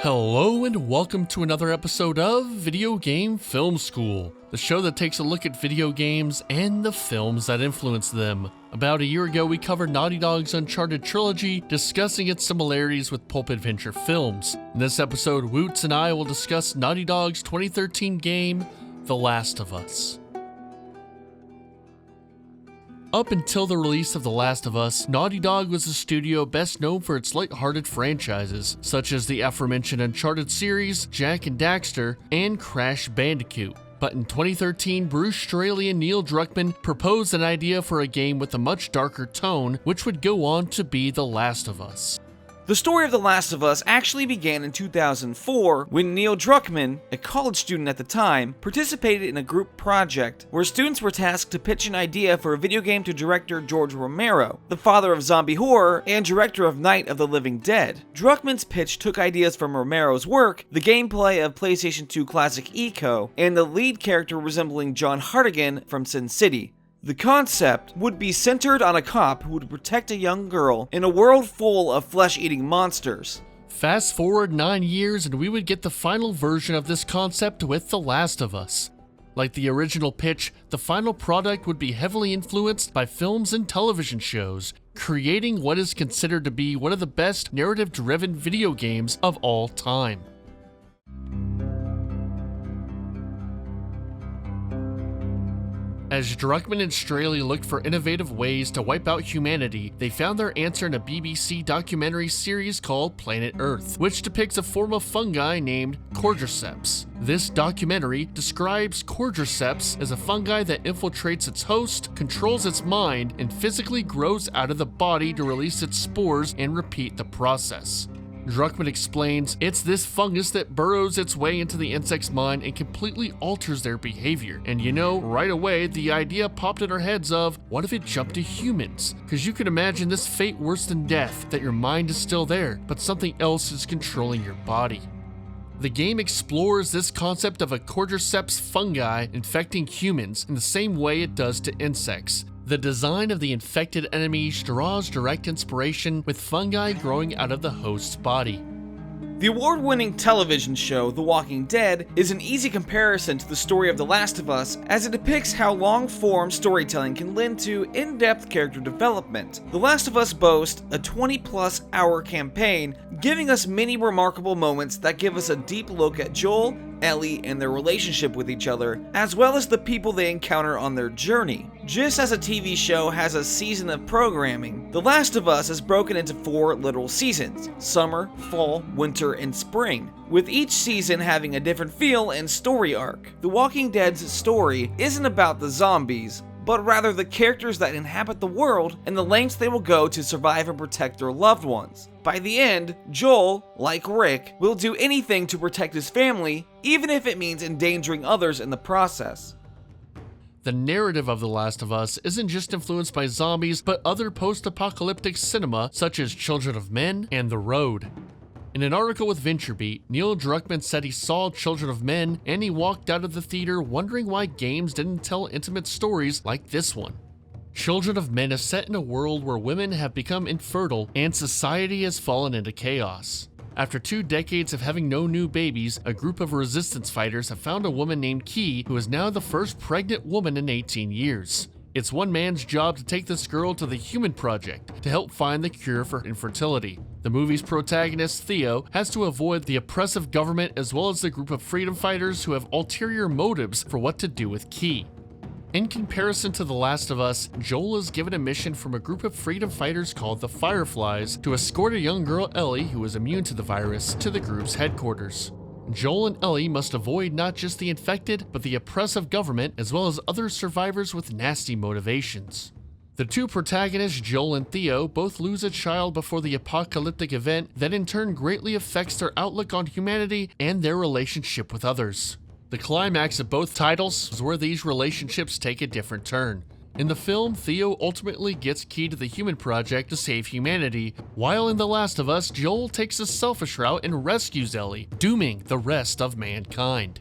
Hello and welcome to another episode of Video Game Film School, the show that takes a look at video games and the films that influence them. About a year ago, we covered Naughty Dog's Uncharted trilogy, discussing its similarities with pulp adventure films. In this episode, Wooten and I will discuss Naughty Dog's 2013 game, The Last of Us. Up until the release of The Last of Us, Naughty Dog was a studio best known for its light-hearted franchises, such as the aforementioned Uncharted series, Jak and Daxter, and Crash Bandicoot. But in 2013, Bruce Straley and Neil Druckmann proposed an idea for a game with a much darker tone, which would go on to be The Last of Us. The story of The Last of Us actually began in 2004 when Neil Druckmann, a college student at the time, participated in a group project where students were tasked to pitch an idea for a video game to director George Romero, the father of zombie horror and director of Night of the Living Dead. Druckmann's pitch took ideas from Romero's work, the gameplay of PlayStation 2 classic Eco, and the lead character resembling John Hartigan from Sin City. The concept would be centered on a cop who would protect a young girl in a world full of flesh-eating monsters. Fast forward 9 years and we would get the final version of this concept with The Last of Us. Like the original pitch, the final product would be heavily influenced by films and television shows, creating what is considered to be one of the best narrative-driven video games of all time. As Druckmann and Straley looked for innovative ways to wipe out humanity, they found their answer in a BBC documentary series called Planet Earth, which depicts a form of fungi named Cordyceps. This documentary describes Cordyceps as a fungi that infiltrates its host, controls its mind, and physically grows out of the body to release its spores and repeat the process. Druckmann explains, it's this fungus that burrows its way into the insect's mind and completely alters their behavior. And you know, right away, the idea popped in our heads of, what if it jumped to humans? Because you can imagine this fate worse than death, that your mind is still there, but something else is controlling your body. The game explores this concept of a Cordyceps fungi infecting humans in the same way it does to insects. The design of the infected enemies draws direct inspiration with fungi growing out of the host's body. The award-winning television show The Walking Dead is an easy comparison to the story of The Last of Us, as it depicts how long-form storytelling can lend to in-depth character development. The Last of Us boasts a 20-plus hour campaign, giving us many remarkable moments that give us a deep look at Joel, Ellie, and their relationship with each other, as well as the people they encounter on their journey. Just as a TV show has a season of programming, The Last of Us is broken into 4 literal seasons: summer, fall, winter, and spring, with each season having a different feel and story arc. The Walking Dead's story isn't about the zombies, but rather the characters that inhabit the world and the lengths they will go to survive and protect their loved ones. By the end, Joel, like Rick, will do anything to protect his family, even if it means endangering others in the process. The narrative of The Last of Us isn't just influenced by zombies, but other post-apocalyptic cinema such as Children of Men and The Road. In an article with VentureBeat, Neil Druckmann said he saw Children of Men and he walked out of the theater wondering why games didn't tell intimate stories like this one. Children of Men is set in a world where women have become infertile and society has fallen into chaos. After 2 decades of having no new babies, a group of resistance fighters have found a woman named Key who is now the first pregnant woman in 18 years. It's one man's job to take this girl to the Human Project to help find the cure for infertility. The movie's protagonist, Theo, has to avoid the oppressive government as well as the group of freedom fighters who have ulterior motives for what to do with Key. In comparison to The Last of Us, Joel is given a mission from a group of freedom fighters called the Fireflies to escort a young girl, Ellie, who is immune to the virus, to the group's headquarters. Joel and Ellie must avoid not just the infected, but the oppressive government, as well as other survivors with nasty motivations. The 2 protagonists, Joel and Theo, both lose a child before the apocalyptic event that in turn greatly affects their outlook on humanity and their relationship with others. The climax of both titles is where these relationships take a different turn. In the film, Theo ultimately gets Key to the Human Project to save humanity, while in The Last of Us, Joel takes a selfish route and rescues Ellie, dooming the rest of mankind.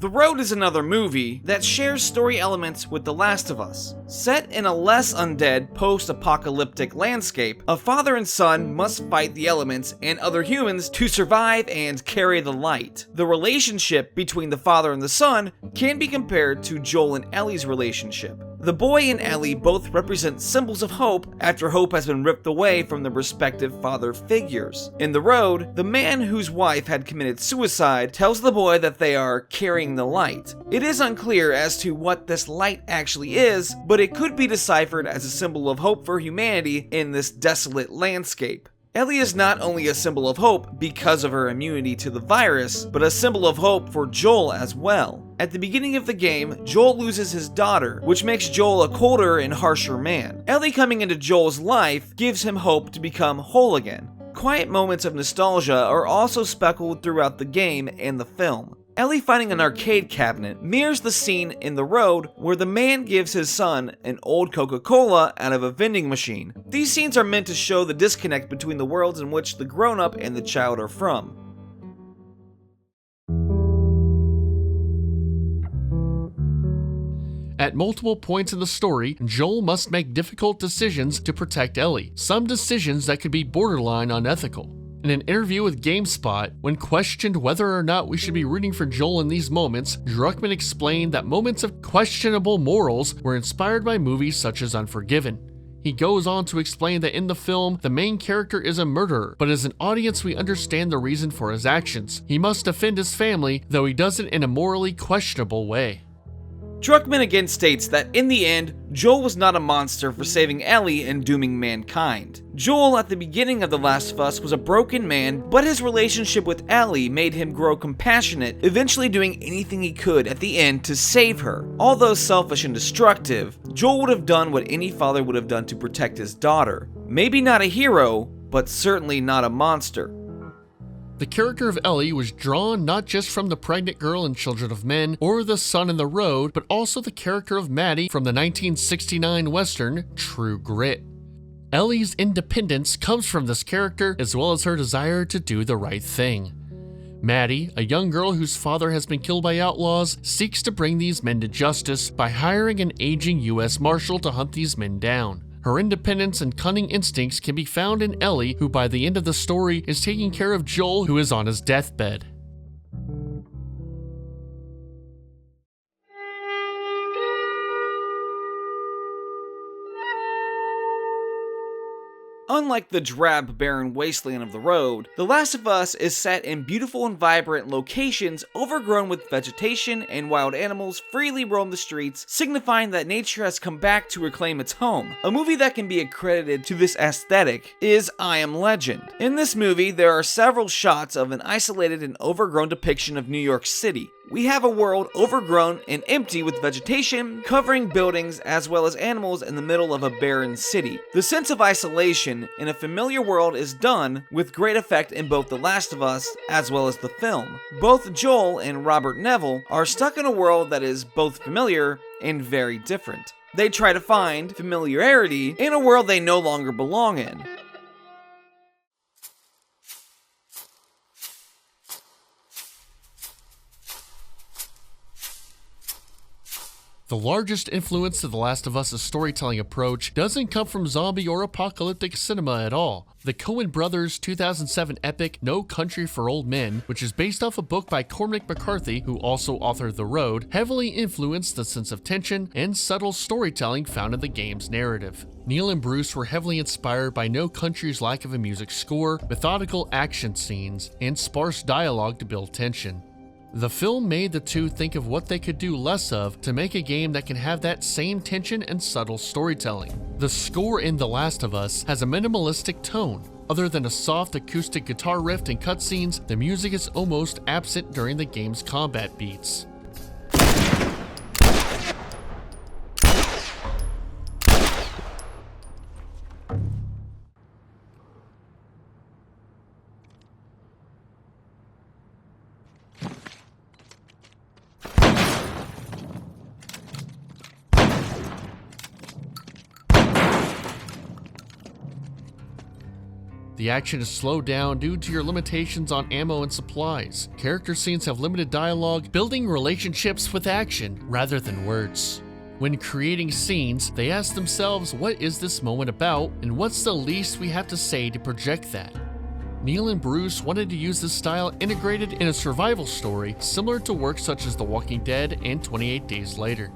The Road is another movie that shares story elements with The Last of Us. Set in a less undead, post-apocalyptic landscape, a father and son must fight the elements and other humans to survive and carry the light. The relationship between the father and the son can be compared to Joel and Ellie's relationship. The boy and Ellie both represent symbols of hope after hope has been ripped away from their respective father figures. In The Road, the man whose wife had committed suicide tells the boy that they are carrying the light. It is unclear as to what this light actually is, but it could be deciphered as a symbol of hope for humanity in this desolate landscape. Ellie is not only a symbol of hope because of her immunity to the virus, but a symbol of hope for Joel as well. At the beginning of the game, Joel loses his daughter, which makes Joel a colder and harsher man. Ellie coming into Joel's life gives him hope to become whole again. Quiet moments of nostalgia are also speckled throughout the game and the film. Ellie finding an arcade cabinet mirrors the scene in The Road where the man gives his son an old Coca-Cola out of a vending machine. These scenes are meant to show the disconnect between the worlds in which the grown-up and the child are from. At multiple points in the story, Joel must make difficult decisions to protect Ellie, some decisions that could be borderline unethical. In an interview with GameSpot, when questioned whether or not we should be rooting for Joel in these moments, Druckmann explained that moments of questionable morals were inspired by movies such as Unforgiven. He goes on to explain that in the film, the main character is a murderer, but as an audience we understand the reason for his actions. He must defend his family, though he does it in a morally questionable way. Druckmann again states that in the end, Joel was not a monster for saving Ellie and dooming mankind. Joel at the beginning of The Last of Us was a broken man, but his relationship with Ellie made him grow compassionate, eventually doing anything he could at the end to save her. Although selfish and destructive, Joel would have done what any father would have done to protect his daughter. Maybe not a hero, but certainly not a monster. The character of Ellie was drawn not just from the pregnant girl in Children of Men or the son in The Road, but also the character of Maddie from the 1969 western True Grit. Ellie's independence comes from this character as well as her desire to do the right thing. Maddie, a young girl whose father has been killed by outlaws, seeks to bring these men to justice by hiring an aging US Marshal to hunt these men down. Her independence and cunning instincts can be found in Ellie, who by the end of the story is taking care of Joel, who is on his deathbed. Unlike the drab, barren wasteland of The Road, The Last of Us is set in beautiful and vibrant locations overgrown with vegetation, and wild animals freely roam the streets, signifying that nature has come back to reclaim its home. A movie that can be accredited to this aesthetic is I Am Legend. In this movie, there are several shots of an isolated and overgrown depiction of New York City. We have a world overgrown and empty with vegetation covering buildings as well as animals in the middle of a barren city. The sense of isolation in a familiar world is done with great effect in both The Last of Us as well as the film. Both Joel and Robert Neville are stuck in a world that is both familiar and very different. They try to find familiarity in a world they no longer belong in. The largest influence to The Last of Us' storytelling approach doesn't come from zombie or apocalyptic cinema at all. The Coen brothers' 2007 epic No Country for Old Men, which is based off a book by Cormac McCarthy, who also authored The Road, heavily influenced the sense of tension and subtle storytelling found in the game's narrative. Neil and Bruce were heavily inspired by No Country's lack of a music score, methodical action scenes, and sparse dialogue to build tension. The film made the two think of what they could do less of to make a game that can have that same tension and subtle storytelling. The score in The Last of Us has a minimalistic tone. Other than a soft acoustic guitar riff and cutscenes, the music is almost absent during the game's combat beats. The action is slowed down due to your limitations on ammo and supplies. Character scenes have limited dialogue, building relationships with action rather than words. When creating scenes, they ask themselves, what is this moment about, and what's the least we have to say to project that? Neil and Bruce wanted to use this style integrated in a survival story similar to works such as The Walking Dead and 28 Days Later.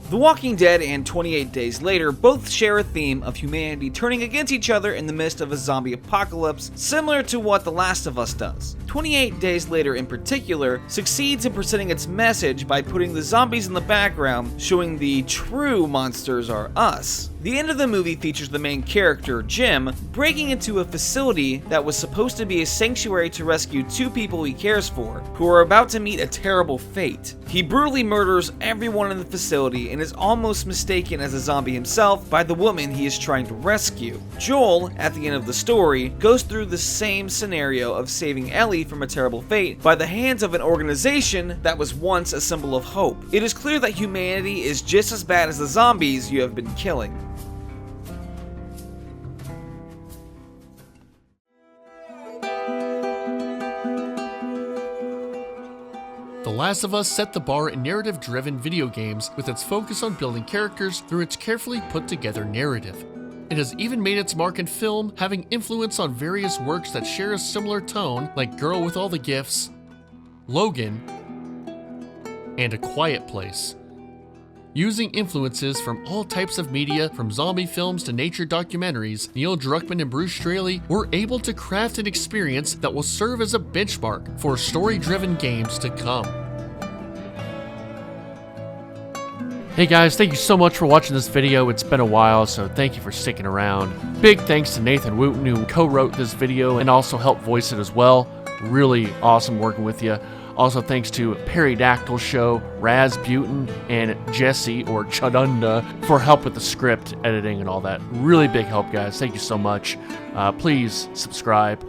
The Walking Dead and 28 Days Later both share a theme of humanity turning against each other in the midst of a zombie apocalypse, similar to what The Last of Us does. 28 Days Later in particular succeeds in presenting its message by putting the zombies in the background, showing the true monsters are us. The end of the movie features the main character, Jim, breaking into a facility that was supposed to be a sanctuary to rescue two people he cares for, who are about to meet a terrible fate. He brutally murders everyone in the facility and is almost mistaken as a zombie himself by the woman he is trying to rescue. Joel, at the end of the story, goes through the same scenario of saving Ellie from a terrible fate by the hands of an organization that was once a symbol of hope. It is clear that humanity is just as bad as the zombies you have been killing. The Last of Us set the bar in narrative-driven video games with its focus on building characters through its carefully put-together narrative. It has even made its mark in film, having influence on various works that share a similar tone, like Girl with All the Gifts, Logan, and A Quiet Place. Using influences from all types of media, from zombie films to nature documentaries, Neil Druckmann and Bruce Straley were able to craft an experience that will serve as a benchmark for story-driven games to come. Hey guys, thank you so much for watching this video. It's been a while, so thank you for sticking around. Big thanks to Nathan Wooten, who co-wrote this video and also helped voice it as well. Really awesome working with you. Also thanks to Peridactyl Show, Rasputin, and Jesse, or Chadunda, for help with the script, editing, and all that. Really big help, guys. Thank you so much. Please subscribe,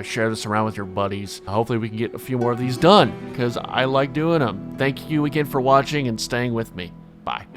share this around with your buddies. Hopefully we can get a few more of these done, because I like doing them. Thank you again for watching and staying with me. Bye.